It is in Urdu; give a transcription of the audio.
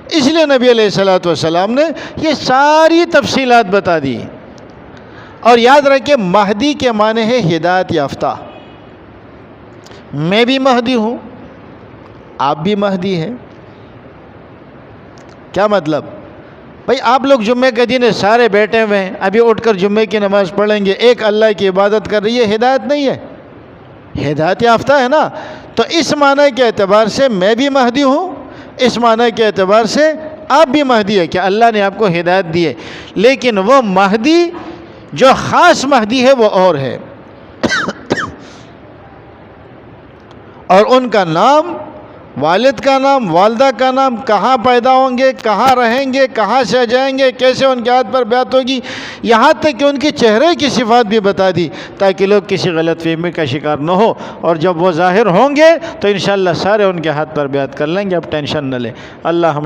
اس لیے نبی علیہ الصلوۃ والسلام نے یہ ساری تفصیلات بتا دی. اور یاد رکھیں مہدی کے معنی ہے ہدایت یافتہ. میں بھی مہدی ہوں، آپ بھی مہدی ہیں. کیا مطلب؟ بھائی آپ لوگ جمعے کے دن سارے بیٹھے ہوئے ہیں، ابھی اٹھ کر جمعے کی نماز پڑھیں گے، ایک اللہ کی عبادت کر رہی ہے، ہدایت نہیں ہے؟ ہدایت یافتہ ہے نا. تو اس معنی کے اعتبار سے میں بھی مہدی ہوں، اس معنی کے اعتبار سے آپ بھی مہدی ہے کہ اللہ نے آپ کو ہدایت دی ہے. لیکن وہ مہدی جو خاص مہدی ہے وہ اور ہے. اور ان کا نام، والد کا نام، والدہ کا نام، کہاں پیدا ہوں گے، کہاں رہیں گے، کہاں سے جائیں گے، کیسے ان کے ہاتھ پر بیعت ہوگی، یہاں تک کہ ان کے چہرے کی صفات بھی بتا دی تاکہ لوگ کسی غلط فہمی کا شکار نہ ہو. اور جب وہ ظاہر ہوں گے تو انشاءاللہ سارے ان کے ہاتھ پر بیعت کر لیں گے. اب ٹینشن نہ لیں. اللہ ہمیں